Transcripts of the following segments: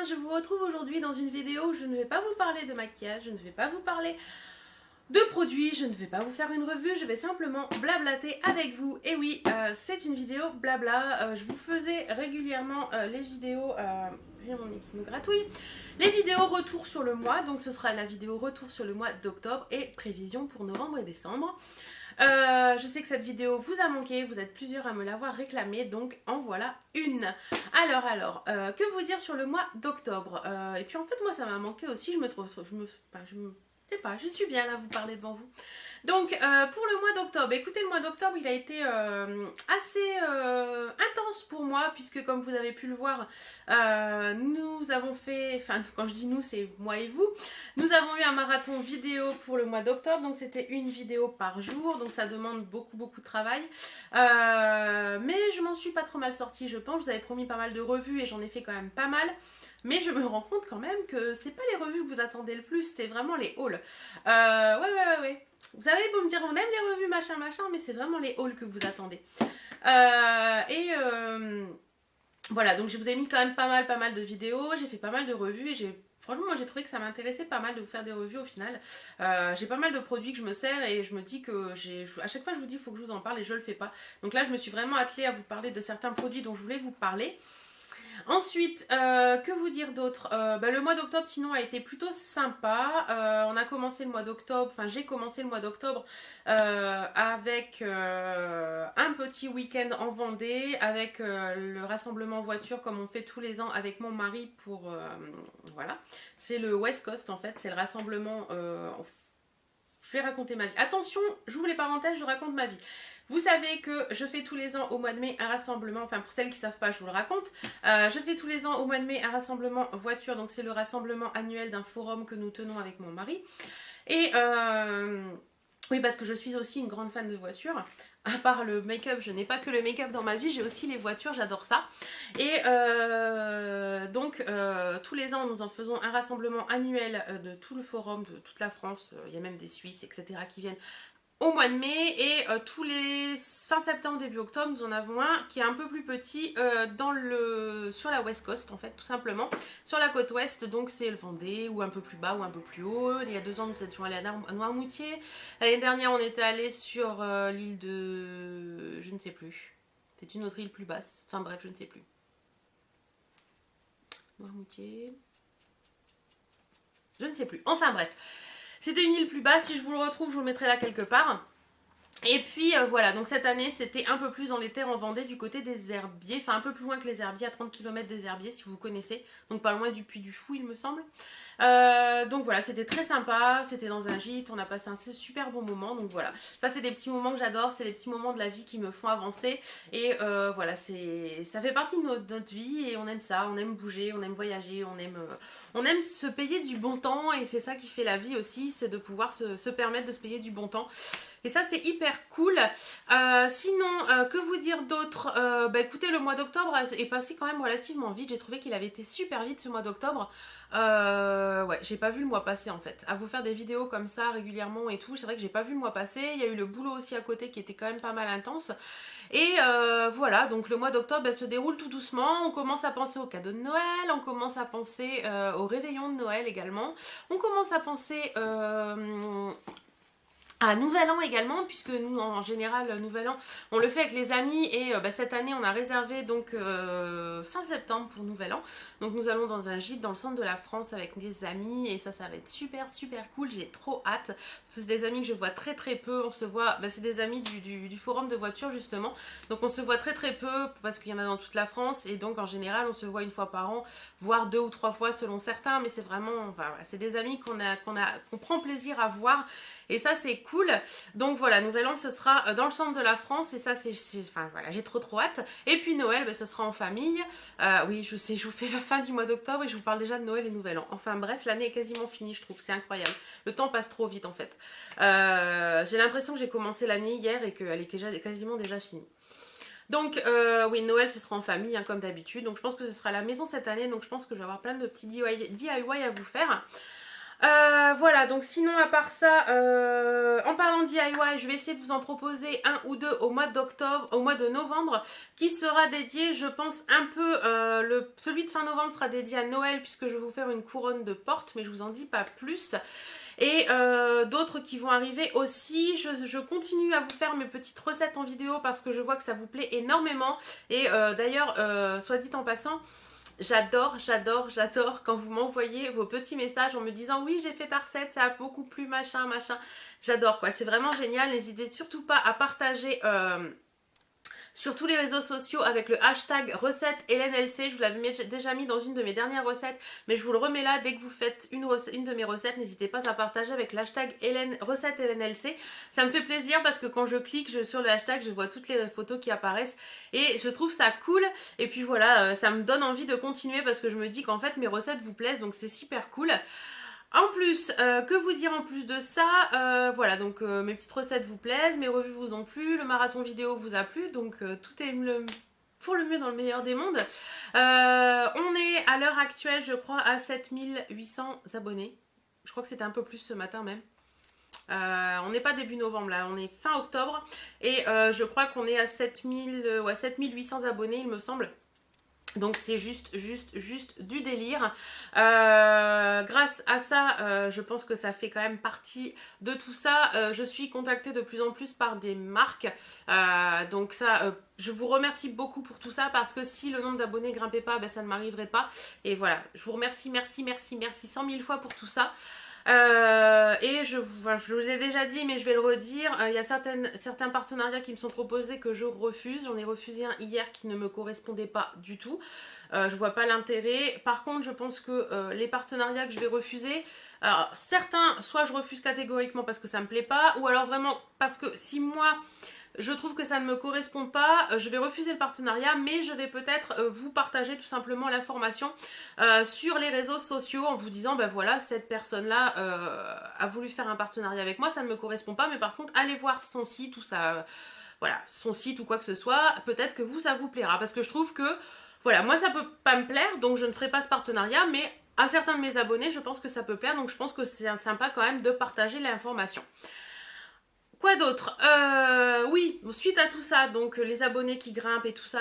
je vous retrouve aujourd'hui dans une vidéo où je ne vais pas vous parler de maquillage, je ne vais pas vous parler de produits, je ne vais pas vous faire une revue, je vais simplement blablater avec vous. Et oui, c'est une vidéo blabla, je vous faisais régulièrement les vidéos, j'ai mon nez qui me gratouille, les vidéos retour sur le mois, donc ce sera la vidéo retour sur le mois d'octobre et prévision pour novembre et décembre. Je sais que cette vidéo vous a manqué, vous êtes plusieurs à me l'avoir réclamée, donc en voilà une. Alors, que vous dire sur le mois d'octobre, et puis en fait moi ça m'a manqué aussi, je sais pas, je suis bien là à vous parler devant vous. Donc pour le mois d'octobre, écoutez, le mois d'octobre il a été assez intense pour moi, puisque comme vous avez pu le voir, nous avons fait, enfin quand je dis nous c'est moi et vous, nous avons eu un marathon vidéo pour le mois d'octobre, donc c'était une vidéo par jour, donc ça demande beaucoup de travail, mais je m'en suis pas trop mal sortie je pense. Je vous avais promis pas mal de revues et j'en ai fait quand même pas mal. Mais je me rends compte quand même que c'est pas les revues que vous attendez le plus, c'est vraiment les hauls. Ouais. Vous savez, vous me dire on aime les revues machin, mais c'est vraiment les hauls que vous attendez. Voilà, donc je vous ai mis quand même pas mal de vidéos, j'ai fait pas mal de revues et franchement, moi j'ai trouvé que ça m'intéressait pas mal de vous faire des revues au final. J'ai pas mal de produits que je me sers et je me dis que à chaque fois je vous dis il faut que je vous en parle et je le fais pas. Donc là je me suis vraiment attelée à vous parler de certains produits dont je voulais vous parler. Ensuite, que vous dire d'autre, le mois d'octobre sinon a été plutôt sympa. On a commencé le mois d'octobre, enfin j'ai commencé le mois d'octobre avec un petit week-end en Vendée, avec le rassemblement voiture comme on fait tous les ans avec mon mari pour... voilà, c'est le West Coast en fait, c'est le rassemblement... je vais raconter ma vie. Attention, j'ouvre les parenthèses, je raconte ma vie. Vous savez que je fais tous les ans au mois de mai un rassemblement, enfin pour celles qui ne savent pas, je vous le raconte. Je fais tous les ans au mois de mai un rassemblement voiture, donc c'est le rassemblement annuel d'un forum que nous tenons avec mon mari. Et oui, parce que je suis aussi une grande fan de voitures. À part le make-up, je n'ai pas que le make-up dans ma vie, j'ai aussi les voitures, j'adore ça. Et donc, tous les ans, nous en faisons un rassemblement annuel de tout le forum, de toute la France. Il y a même des Suisses, etc. qui viennent au mois de mai, et tous les fin septembre, début octobre, nous en avons un qui est un peu plus petit sur la West Coast en fait, tout simplement, sur la côte ouest, donc c'est le Vendée, ou un peu plus bas ou un peu plus haut. Il y a 2 ans, nous étions allés à Noirmoutier. L'année dernière, on était allés sur l'île de... je ne sais plus. C'est une autre île plus basse. Enfin bref, je ne sais plus. Noirmoutier... je ne sais plus. Enfin bref. C'était une île plus basse, si je vous le retrouve, je vous le mettrai là quelque part. Et puis voilà, donc cette année c'était un peu plus dans les terres en Vendée du côté des Herbiers, enfin un peu plus loin que les Herbiers, à 30 km des Herbiers si vous connaissez, donc pas loin du Puy du Fou il me semble. Donc voilà, c'était très sympa, c'était dans un gîte, on a passé un super bon moment, donc voilà. Ça c'est des petits moments que j'adore, c'est des petits moments de la vie qui me font avancer, et voilà, ça fait partie de notre vie et on aime ça, on aime bouger, on aime voyager, on aime se payer du bon temps, et c'est ça qui fait la vie aussi, c'est de pouvoir se permettre de se payer du bon temps. Et ça c'est hyper cool. Sinon, que vous dire d'autre, écoutez, le mois d'octobre est passé quand même relativement vite. J'ai trouvé qu'il avait été super vite ce mois d'octobre. Ouais, j'ai pas vu le mois passer en fait. À vous faire des vidéos comme ça régulièrement et tout, c'est vrai que j'ai pas vu le mois passer. Il y a eu le boulot aussi à côté qui était quand même pas mal intense. Et voilà, donc le mois d'octobre se déroule tout doucement. On commence à penser aux cadeaux de Noël, on commence à penser au réveillon de Noël également. On commence à penser... à Nouvel An également, puisque nous en général Nouvel An on le fait avec les amis, et cette année on a réservé donc fin septembre pour Nouvel An, donc nous allons dans un gîte dans le centre de la France avec des amis, et ça va être super cool, j'ai trop hâte, parce que c'est des amis que je vois très peu, on se voit, c'est des amis du forum de voiture justement, donc on se voit très peu parce qu'il y en a dans toute la France, et donc en général on se voit une fois par an, voire 2 ou 3 fois selon certains, mais c'est vraiment, enfin voilà, c'est des amis qu'on prend plaisir à voir. Et ça c'est cool. Donc voilà, Nouvel An ce sera dans le centre de la France, et ça enfin voilà, j'ai trop hâte. Et puis Noël, ce sera en famille. Oui, je sais, je vous fais la fin du mois d'octobre et je vous parle déjà de Noël et Nouvel An. Enfin bref, l'année est quasiment finie, je trouve, c'est incroyable. Le temps passe trop vite en fait. J'ai l'impression que j'ai commencé l'année hier et qu'elle est quasiment déjà finie. Donc oui, Noël ce sera en famille hein, comme d'habitude. Donc je pense que ce sera à la maison cette année, donc je pense que je vais avoir plein de petits DIY à vous faire. Voilà, donc sinon à part ça, en parlant DIY, je vais essayer de vous en proposer un ou deux au mois d'octobre, au mois de novembre, qui sera dédié, je pense, un peu, celui de fin novembre sera dédié à Noël, puisque je vais vous faire une couronne de porte, mais je vous en dis pas plus. Et d'autres qui vont arriver aussi. Je continue à vous faire mes petites recettes en vidéo parce que je vois que ça vous plaît énormément. Et d'ailleurs, soit dit en passant, j'adore quand vous m'envoyez vos petits messages en me disant oui j'ai fait ta recette, ça a beaucoup plu, machin, machin. J'adore quoi, c'est vraiment génial. N'hésitez surtout pas à partager sur tous les réseaux sociaux avec le hashtag recette HélèneLC. Je vous l'avais déjà mis dans une de mes dernières recettes, mais je vous le remets là. Dès que vous faites une de mes recettes, n'hésitez pas à partager avec l'hashtag recette HélèneLC. Ça me fait plaisir parce que quand je clique sur le hashtag, je vois toutes les photos qui apparaissent et je trouve ça cool. Et puis voilà, ça me donne envie de continuer parce que je me dis qu'en fait mes recettes vous plaisent, donc c'est super cool. En plus, que vous dire en plus de ça, voilà, donc mes petites recettes vous plaisent, mes revues vous ont plu, le marathon vidéo vous a plu, donc tout est pour le mieux dans le meilleur des mondes. On est à l'heure actuelle, je crois, à 7800 abonnés. Je crois que c'était un peu plus ce matin même. On n'est pas début novembre là, on est fin octobre. Et je crois qu'on est à 7800 abonnés, il me semble. Donc c'est juste du délire. Grâce à ça, je pense que ça fait quand même partie de tout ça. Je suis contactée de plus en plus par des marques. Donc ça, je vous remercie beaucoup pour tout ça parce que si le nombre d'abonnés grimpait pas, ben, ça ne m'arriverait pas. Et voilà, je vous remercie, merci 100 000 fois pour tout ça. Et je vous l'ai déjà dit, mais je vais le redire. Il y a certains partenariats qui me sont proposés que je refuse. J'en ai refusé un hier qui ne me correspondait pas du tout. Je vois pas l'intérêt. Par contre, je pense que les partenariats que je vais refuser, alors, certains, soit je refuse catégoriquement parce que ça me plaît pas, ou alors vraiment parce que si moi je trouve que ça ne me correspond pas, je vais refuser le partenariat, mais je vais peut-être vous partager tout simplement l'information sur les réseaux sociaux en vous disant, ben voilà, cette personne-là a voulu faire un partenariat avec moi, ça ne me correspond pas, mais par contre, allez voir son site ou voilà, son site ou quoi que ce soit, peut-être que vous, ça vous plaira, parce que je trouve que, voilà, moi, ça peut pas me plaire, donc je ne ferai pas ce partenariat, mais à certains de mes abonnés, je pense que ça peut plaire, donc je pense que c'est sympa quand même de partager l'information. Quoi d'autre? Oui, suite à tout ça, donc les abonnés qui grimpent et tout ça,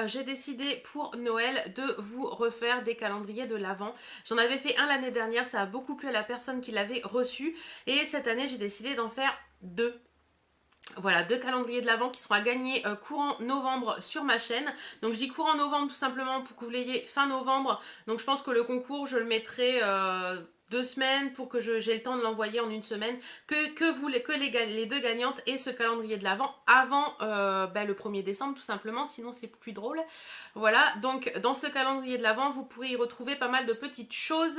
j'ai décidé pour Noël de vous refaire des calendriers de l'Avent. J'en avais fait un l'année dernière, ça a beaucoup plu à la personne qui l'avait reçu. Et cette année, j'ai décidé d'en faire deux. Voilà, deux calendriers de l'Avent qui seront à gagner courant novembre sur ma chaîne. Donc je dis courant novembre tout simplement pour que vous l'ayez fin novembre. Donc je pense que le concours, je le mettrai 2 semaines pour que j'ai le temps de l'envoyer en une semaine. Que les deux gagnantes aient ce calendrier de l'Avent avant le 1er décembre tout simplement, sinon c'est plus drôle. Voilà, donc dans ce calendrier de l'Avent, vous pourrez y retrouver pas mal de petites choses.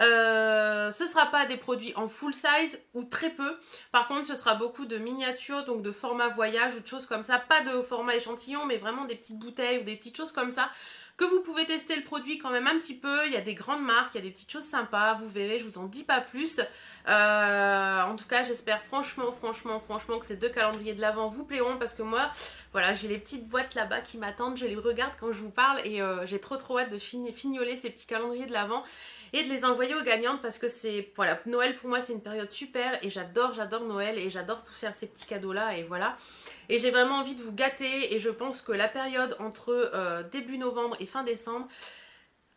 Ce sera pas des produits en full size ou très peu. Par contre, ce sera beaucoup de miniatures, donc de format voyage ou de choses comme ça. Pas de format échantillon, mais vraiment des petites bouteilles ou des petites choses comme ça. Que vous pouvez tester le produit quand même un petit peu. Il y a des grandes marques, il y a des petites choses sympas. Vous verrez, je vous en dis pas plus. En tout cas, j'espère franchement que ces deux calendriers de l'Avent vous plairont. Parce que moi, voilà, j'ai les petites boîtes là-bas qui m'attendent. Je les regarde quand je vous parle. Et j'ai trop hâte de fignoler ces petits calendriers de l'Avent. Et de les envoyer aux gagnantes parce que c'est, voilà, Noël pour moi c'est une période super et j'adore Noël et j'adore tout faire ces petits cadeaux là et voilà. Et j'ai vraiment envie de vous gâter et je pense que la période entre début novembre et fin décembre,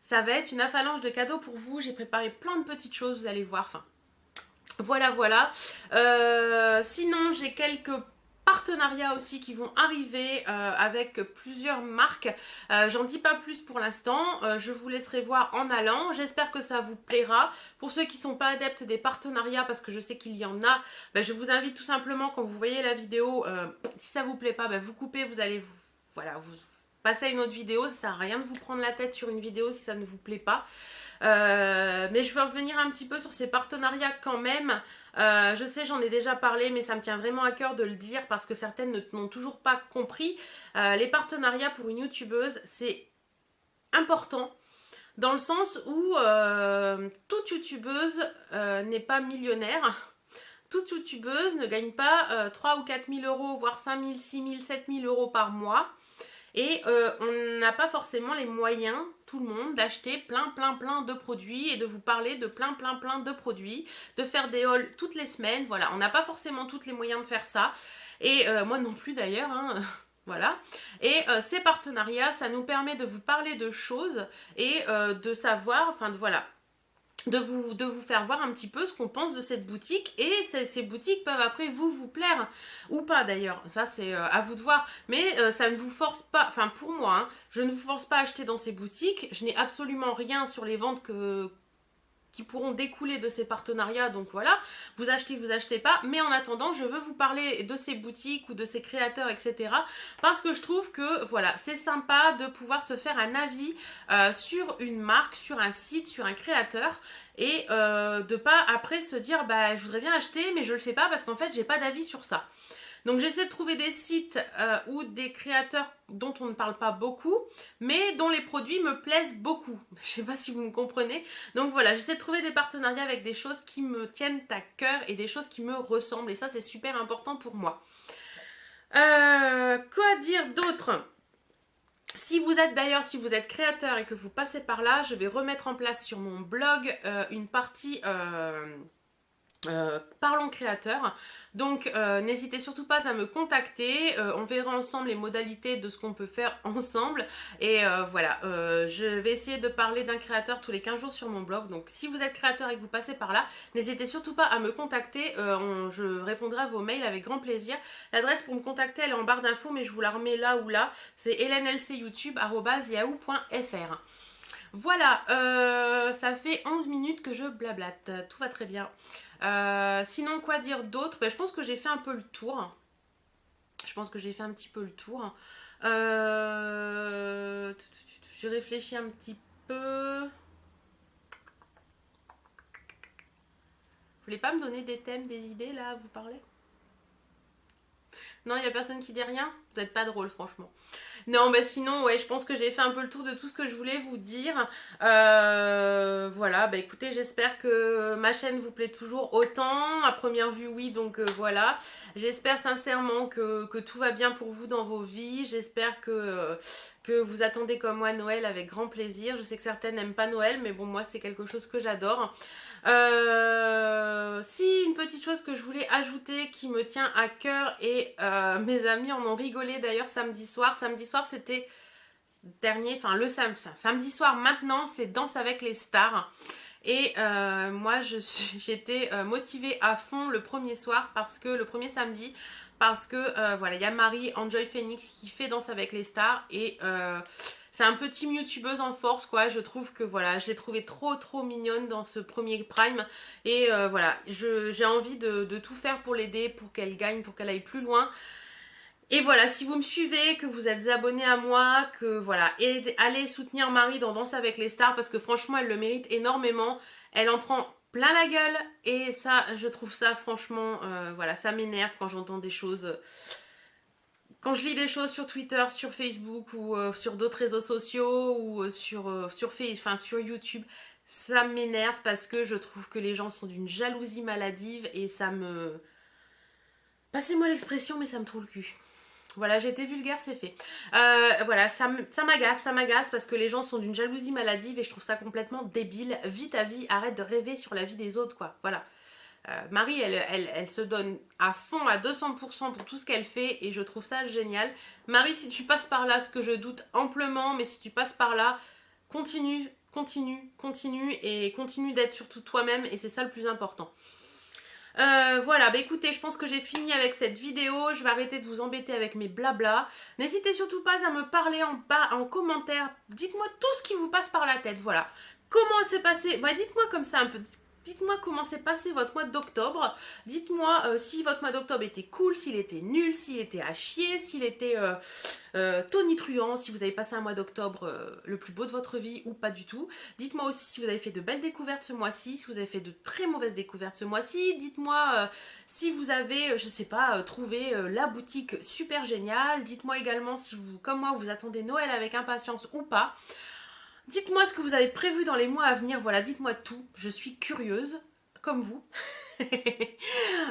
ça va être une avalanche de cadeaux pour vous. J'ai préparé plein de petites choses, vous allez voir, enfin voilà. Sinon j'ai quelques partenariats aussi qui vont arriver avec plusieurs marques. J'en dis pas plus pour l'instant, je vous laisserai voir en allant. J'espère que ça vous plaira. Pour ceux qui sont pas adeptes des partenariats, parce que je sais qu'il y en a, je vous invite tout simplement quand vous voyez la vidéo, si ça vous plaît pas, vous coupez, vous passez à une autre vidéo. Ça sert à rien de vous prendre la tête sur une vidéo si ça ne vous plaît pas. Mais je veux revenir un petit peu sur ces partenariats quand même. Je sais, j'en ai déjà parlé, mais ça me tient vraiment à cœur de le dire parce que certaines n'ont toujours pas compris. Les partenariats pour une youtubeuse, c'est important dans le sens où toute youtubeuse n'est pas millionnaire. Toute youtubeuse ne gagne pas 3 ou 4 000 euros, voire 5 000, 6 000, 7 000 euros par mois. Et on n'a pas forcément les moyens, tout le monde, d'acheter plein de produits et de vous parler de plein de produits, de faire des hauls toutes les semaines. Voilà, on n'a pas forcément tous les moyens de faire ça. Et moi non plus d'ailleurs, hein. Voilà. Et ces partenariats, ça nous permet de vous parler de choses et de savoir, enfin voilà, de vous faire voir un petit peu ce qu'on pense de cette boutique et ces boutiques peuvent après vous plaire ou pas d'ailleurs, ça c'est à vous de voir, mais ça ne vous force pas, enfin pour moi, hein, je ne vous force pas à acheter dans ces boutiques, je n'ai absolument rien sur les ventes qui pourront découler de ces partenariats, donc voilà, vous achetez pas, mais en attendant, je veux vous parler de ces boutiques ou de ces créateurs, etc. Parce que je trouve que, voilà, c'est sympa de pouvoir se faire un avis sur une marque, sur un site, sur un créateur, et de pas après se dire, bah, je voudrais bien acheter, mais je le fais pas parce qu'en fait, j'ai pas d'avis sur ça. Donc j'essaie de trouver des sites ou des créateurs dont on ne parle pas beaucoup, mais dont les produits me plaisent beaucoup. Je sais pas si vous me comprenez. Donc voilà, j'essaie de trouver des partenariats avec des choses qui me tiennent à cœur et des choses qui me ressemblent. Et ça, c'est super important pour moi. Quoi dire d'autre ? Si vous êtes créateur et que vous passez par là, je vais remettre en place sur mon blog une partie... parlons créateur, donc n'hésitez surtout pas à me contacter, on verra ensemble les modalités de ce qu'on peut faire ensemble et voilà, je vais essayer de parler d'un créateur tous les 15 jours sur mon blog, donc si vous êtes créateur et que vous passez par là, n'hésitez surtout pas à me contacter, je répondrai à vos mails avec grand plaisir. L'adresse pour me contacter elle est en barre d'infos mais je vous la remets là ou là, c'est helenelcyoutube@yahoo.fr. Voilà, ça fait 11 minutes que je blablate, tout va très bien. Sinon, quoi dire d'autre ? Je pense que j'ai fait un peu le tour. Je pense que j'ai fait un petit peu le tour. J'ai réfléchi un petit peu. Vous voulez pas me donner des thèmes, des idées là à vous parler ? Non, il n'y a personne qui dit rien ? Vous n'êtes pas drôle, franchement. Non, mais sinon, ouais, je pense que j'ai fait un peu le tour de tout ce que je voulais vous dire. Voilà, bah écoutez, j'espère que ma chaîne vous plaît toujours autant. À première vue, oui, donc voilà. J'espère sincèrement que tout va bien pour vous dans vos vies. J'espère que vous attendez comme moi Noël avec grand plaisir. Je sais que certaines n'aiment pas Noël, mais bon, moi, c'est quelque chose que j'adore. Si une petite chose que je voulais ajouter qui me tient à cœur et mes amis en ont rigolé d'ailleurs samedi soir. Samedi soir c'était enfin le samedi soir maintenant c'est Danse avec les stars. Et moi j'étais motivée à fond le premier soir parce que le premier samedi parce que voilà il y a Marie Enjoy Phoenix qui fait Danse avec les stars et c'est un peu team youtubeuse en force quoi, je trouve que voilà, je l'ai trouvée trop mignonne dans ce premier prime et voilà, j'ai envie de tout faire pour l'aider, pour qu'elle gagne, pour qu'elle aille plus loin. Et voilà, si vous me suivez, que vous êtes abonné à moi, que voilà, allez soutenir Marie dans Danse avec les stars parce que franchement elle le mérite énormément, elle en prend plein la gueule et ça, je trouve ça franchement, voilà, ça m'énerve quand j'entends des choses... Quand je lis des choses sur Twitter, sur Facebook ou sur d'autres réseaux sociaux ou sur YouTube, ça m'énerve parce que je trouve que les gens sont d'une jalousie maladive et ça me... Passez-moi l'expression, mais ça me trouve le cul. Voilà, j'ai été vulgaire, c'est fait. Voilà, ça m'agace parce que les gens sont d'une jalousie maladive et je trouve ça complètement débile. Vis ta vie, arrête de rêver sur la vie des autres, quoi. Voilà. Marie, elle se donne à fond, à 200% pour tout ce qu'elle fait et je trouve ça génial. Marie, si tu passes par là, ce que je doute amplement, mais si tu passes par là, continue et continue d'être surtout toi-même et c'est ça le plus important. Voilà, bah écoutez, je pense que j'ai fini avec cette vidéo. Je vais arrêter de vous embêter avec mes blabla. N'hésitez surtout pas à me parler en bas, en commentaire. Dites-moi tout ce qui vous passe par la tête, voilà. Comment s'est passé... Bah dites-moi comme ça un peu... Dites-moi comment s'est passé votre mois d'octobre. Dites-moi si votre mois d'octobre était cool, s'il était nul, s'il était à chier, s'il était tonitruant, si vous avez passé un mois d'octobre le plus beau de votre vie ou pas du tout. Dites-moi aussi si vous avez fait de belles découvertes ce mois-ci, si vous avez fait de très mauvaises découvertes ce mois-ci. Dites-moi si vous avez, je sais pas, trouvé la boutique super géniale. Dites-moi également si vous, comme moi, vous attendez Noël avec impatience ou pas. Dites-moi ce que vous avez prévu dans les mois à venir, voilà, dites-moi tout, je suis curieuse, comme vous.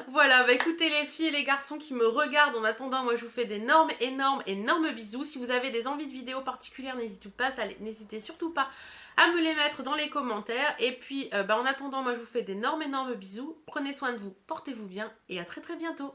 Voilà, bah écoutez les filles et les garçons qui me regardent en attendant, moi je vous fais d'énormes, énormes bisous. Si vous avez des envies de vidéos particulières, n'hésitez surtout pas à me les mettre dans les commentaires. Et puis en attendant, moi je vous fais d'énormes, bisous. Prenez soin de vous, portez-vous bien et à très bientôt.